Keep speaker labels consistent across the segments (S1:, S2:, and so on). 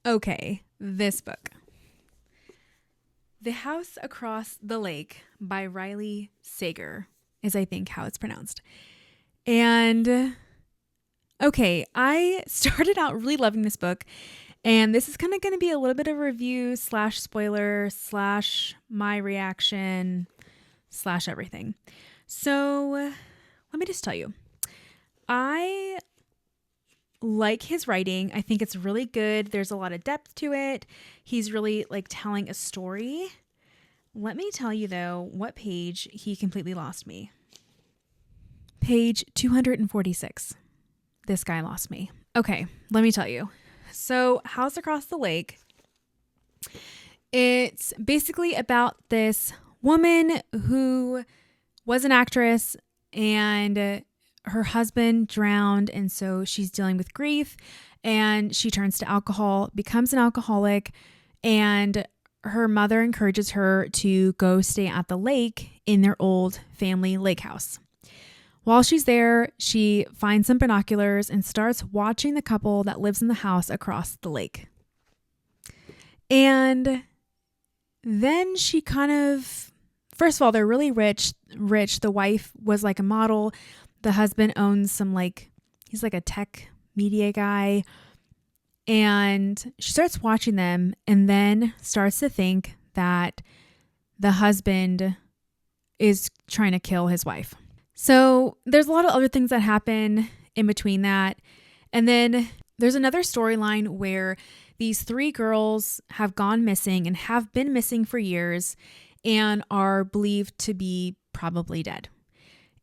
S1: Okay, this book. The House Across the Lake by Riley Sager is, I think, how it's pronounced. And okay, I started out really loving this book, and this is kind of going to be a little bit of a review slash spoiler slash my reaction slash everything. So let me just tell you, I like his writing. I think it's really good. There's a lot of depth to it. He's really like telling a story. Let me tell you though, what page he completely lost me. Page 246. This guy lost me. Okay, let me tell you. So, House Across the Lake, it's basically about this woman who was an actress and her husband drowned, and so she's dealing with grief, and she turns to alcohol, becomes an alcoholic, and her mother encourages her to go stay at the lake in their old family lake house. While she's there, she finds some binoculars and starts watching the couple that lives in the house across the lake. And then she kind of, first of all, they're really rich. The wife was like a model. The husband owns some he's like a tech media guy. And she starts watching them and then starts to think that the husband is trying to kill his wife. So there's a lot of other things that happen in between that. And then there's another storyline where these three girls have gone missing and have been missing for years and are believed to be probably dead.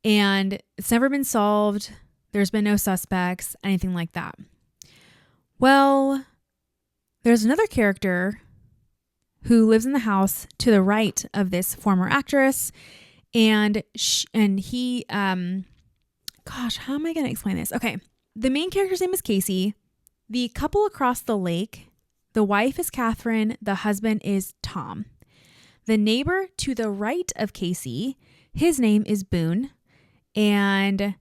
S1: And it's never been solved. There's been no suspects, anything like that. Well, there's another character who lives in the house to the right of this former actress. And he, gosh, how am I going to explain this? Okay. The main character's name is Casey. The couple across the lake, the wife is Catherine. The husband is Tom. The neighbor to the right of Casey, his name is Boone. And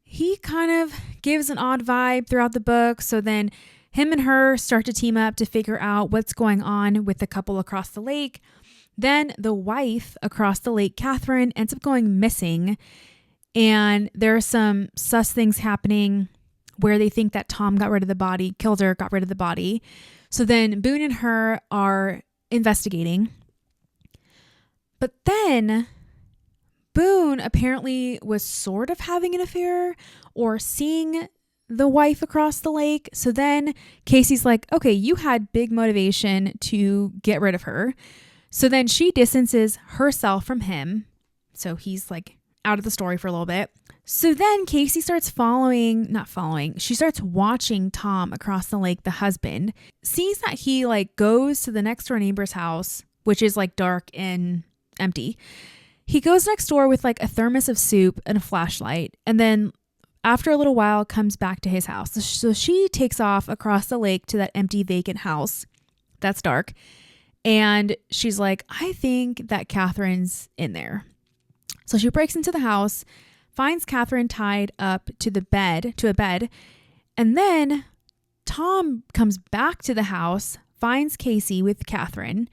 S1: he kind of gives an odd vibe throughout the book. So then him and her start to team up to figure out what's going on with the couple across the lake. Then the wife across the lake, Catherine, ends up going missing. And there are some sus things happening where they think that Tom got rid of the body, killed her, got rid of the body. So then Boone and her are investigating. But then Boone apparently was sort of having an affair or seeing the wife across the lake. So then Casey's like, okay, you had big motivation to get rid of her. So then she distances herself from him. So he's like out of the story for a little bit. So then Casey starts she starts watching Tom across the lake, the husband, sees that he goes to the next door neighbor's house, which is dark and empty. He goes next door with a thermos of soup and a flashlight. And then after a little while comes back to his house. So she takes off across the lake to that empty vacant house that's dark. And she's like, I think that Catherine's in there. So she breaks into the house, finds Catherine tied up to a bed. And then Tom comes back to the house, finds Casey with Catherine.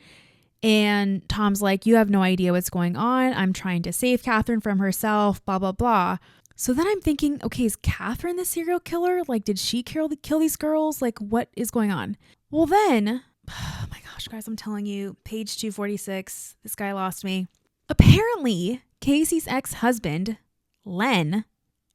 S1: And Tom's like, you have no idea what's going on. I'm trying to save Catherine from herself, blah, blah, blah. So then I'm thinking, okay, is Catherine the serial killer? Did she kill these girls? What is going on? Well, then, oh my gosh, guys, I'm telling you, page 246, this guy lost me. Apparently, Casey's ex-husband, Len,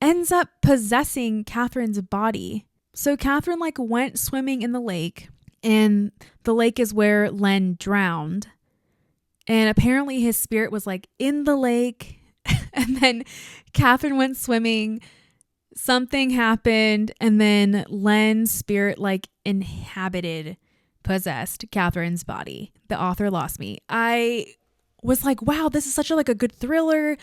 S1: ends up possessing Catherine's body. So Catherine went swimming in the lake, and the lake is where Len drowned. And apparently his spirit was in the lake. And then Catherine went swimming. Something happened. And then Len's spirit possessed Catherine's body. The author lost me. I was like, wow, this is such a good thriller.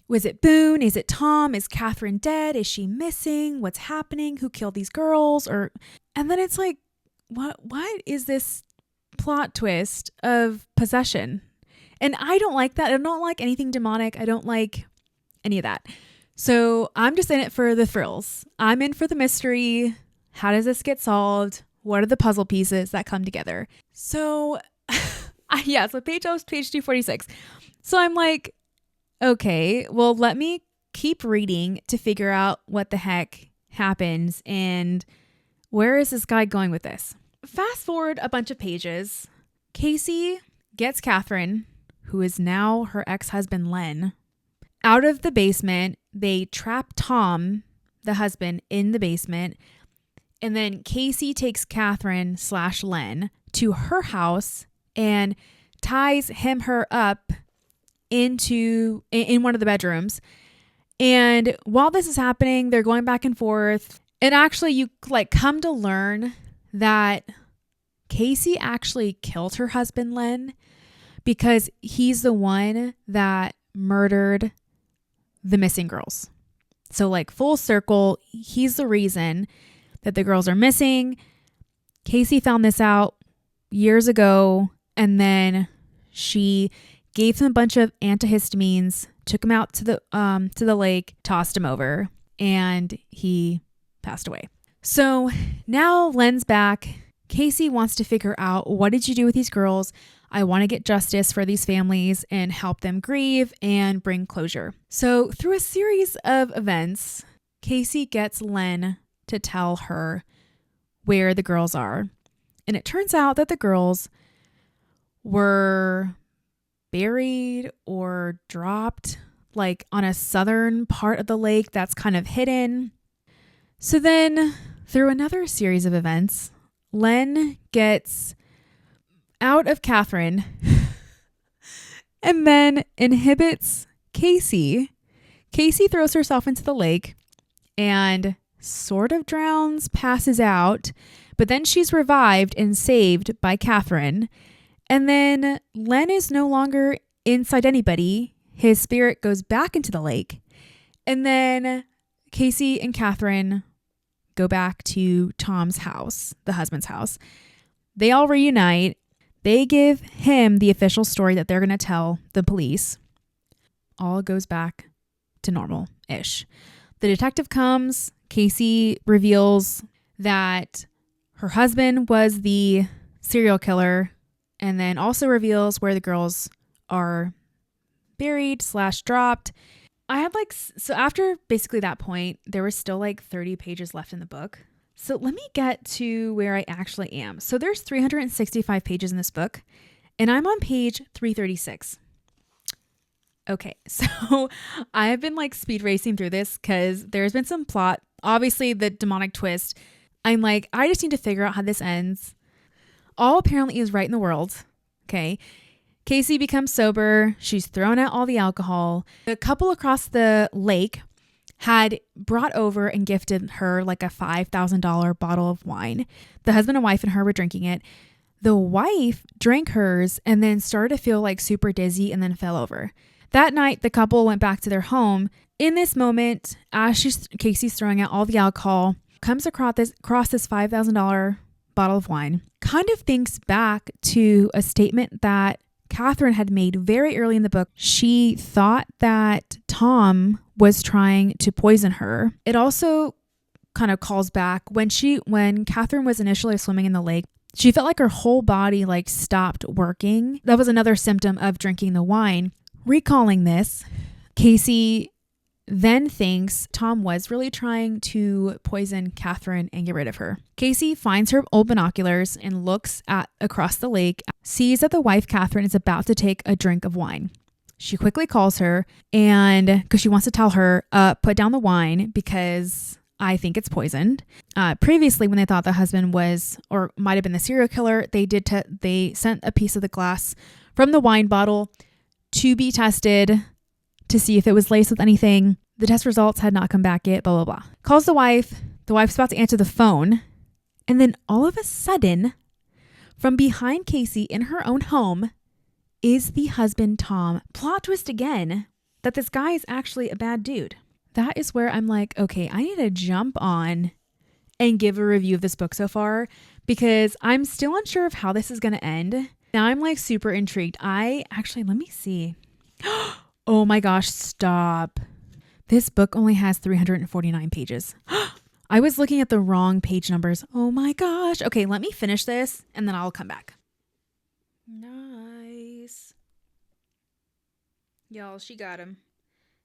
S1: Was it Boone? Is it Tom? Is Catherine dead? Is she missing? What's happening? Who killed these girls? And then it's what is this plot twist of possession? And I don't like that. I don't like anything demonic. I don't like any of that. So I'm just in it for the thrills. I'm in for the mystery. How does this get solved? what are the puzzle pieces that come together? So so page 246. So I'm like, okay, well, let me keep reading to figure out what the heck happens and where is this guy going with this? Fast forward a bunch of pages. Casey gets Catherine, who is now her ex-husband Len, out of the basement. They trap Tom, the husband, in the basement. And then Casey takes Catherine / Len to her house and ties her up in one of the bedrooms. And while this is happening, they're going back and forth. And actually, you come to learn that Casey actually killed her husband, Len, because he's the one that murdered the missing girls. So full circle, he's the reason that the girls are missing. Casey found this out years ago, and then she gave him a bunch of antihistamines, took him out to the lake, tossed him over, and he passed away. So now Len's back. Casey wants to figure out, what did you do with these girls? I want to get justice for these families and help them grieve and bring closure. So through a series of events, Casey gets Len to tell her where the girls are. And it turns out that the girls were buried or dropped on a southern part of the lake that's kind of hidden. So then through another series of events, Len gets out of Catherine and then inhibits Casey. Casey throws herself into the lake and sort of drowns, passes out, but then she's revived and saved by Catherine. And then Len is no longer inside anybody. His spirit goes back into the lake. And then Casey and Catherine go back to Tom's house, the husband's house. They all reunite. They give him the official story that they're going to tell the police. All goes back to normal-ish. The detective comes. Casey reveals that her husband was the serial killer, and then also reveals where the girls are buried / dropped. I had so after basically that point, there was still 30 pages left in the book. So let me get to where I actually am. So there's 365 pages in this book, and I'm on page 336. Okay, so I have been speed racing through this because there's been some plot. Obviously, the demonic twist. I'm I just need to figure out how this ends. All apparently is right in the world. Okay. Casey becomes sober. She's thrown out all the alcohol. The couple across the lake had brought over and gifted her a $5,000 bottle of wine. The husband and wife and her were drinking it. The wife drank hers and then started to feel super dizzy and then fell over. That night, the couple went back to their home. In this moment, as Casey's throwing out all the alcohol, comes across this $5,000 bottle of wine, kind of thinks back to a statement that Catherine had made very early in the book. She thought that Tom was trying to poison her. It also kind of calls back when Catherine was initially swimming in the lake. She felt like her whole body stopped working. That was another symptom of drinking the wine. Recalling this, Casey then thinks Tom was really trying to poison Catherine and get rid of her. Casey finds her old binoculars and looks across the lake, sees that the wife Catherine is about to take a drink of wine. She quickly calls her and because she wants to tell her, put down the wine because I think it's poisoned. Previously, when they thought the husband was or might have been the serial killer, they sent a piece of the glass from the wine bottle to be tested to see if it was laced with anything. The test results had not come back yet, blah, blah, blah. Calls the wife. The wife's about to answer the phone. And then all of a sudden, from behind Casey in her own home is the husband, Tom. Plot twist again, that this guy is actually a bad dude. That is where I'm okay, I need to jump on and give a review of this book so far because I'm still unsure of how this is going to end. Now I'm super intrigued. Let me see. Oh my gosh, stop. This book only has 349 pages. I was looking at the wrong page numbers. Oh my gosh. Okay, let me finish this and then I'll come back. Nice. Y'all, she got him.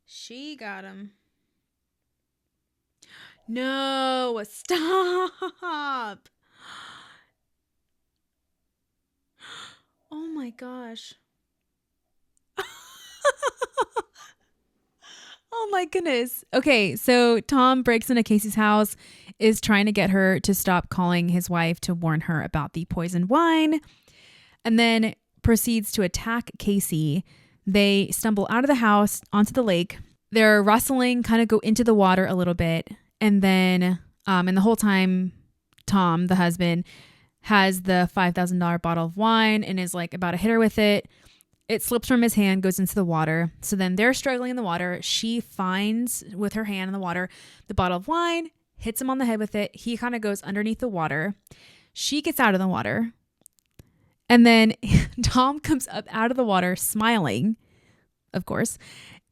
S1: She got him. No, stop. Oh my gosh. Oh my goodness. Okay, so Tom breaks into Casey's house, is trying to get her to stop calling his wife to warn her about the poisoned wine, and then proceeds to attack Casey. They stumble out of the house onto the lake. They're wrestling, kind of go into the water a little bit, and then and the whole time Tom, the husband, has the $5,000 bottle of wine and is like about to hit her with it. It slips from his hand, goes into the water. So then they're struggling in the water. She finds with her hand in the water the bottle of wine, hits him on the head with it. He kind of goes underneath the water. She gets out of the water. And then Tom comes up out of the water smiling, of course,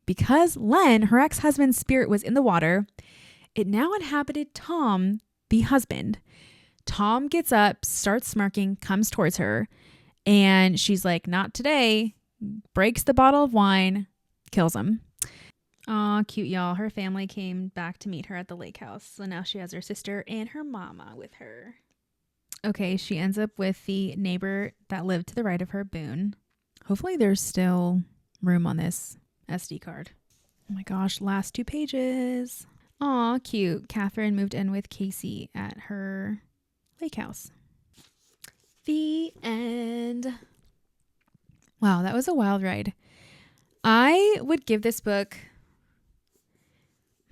S1: because Len, her ex-husband's spirit, was in the water. It now inhabited Tom, the husband. Tom gets up, starts smirking, comes towards her, and she's like, not today, breaks the bottle of wine, kills him. Aw, cute, y'all. Her family came back to meet her at the lake house, so now she has her sister and her mama with her. Okay, she ends up with the neighbor that lived to the right of her, Boone. Hopefully there's still room on this SD card. Oh my gosh, last 2 pages. Aw, cute. Catherine moved in with Casey at her lake house. The end. Wow, that was a wild ride. I would give this book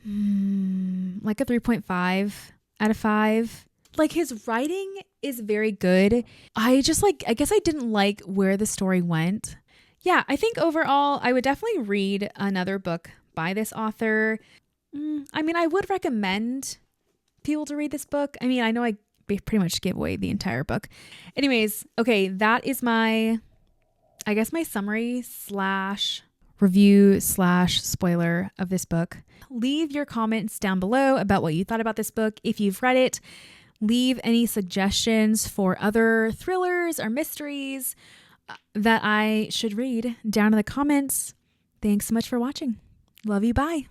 S1: like a 3.5 out of 5. Like, his writing is very good. I guess I didn't like where the story went. Yeah, I think overall I would definitely read another book by this author. I mean, I would recommend people to read this book. I mean, I know I pretty much gave away the entire book. Anyways, okay, that is my summary / review / spoiler of this book. Leave your comments down below about what you thought about this book if you've read it. Leave any suggestions for other thrillers or mysteries that I should read down in the comments. Thanks so much for watching. Love you. Bye.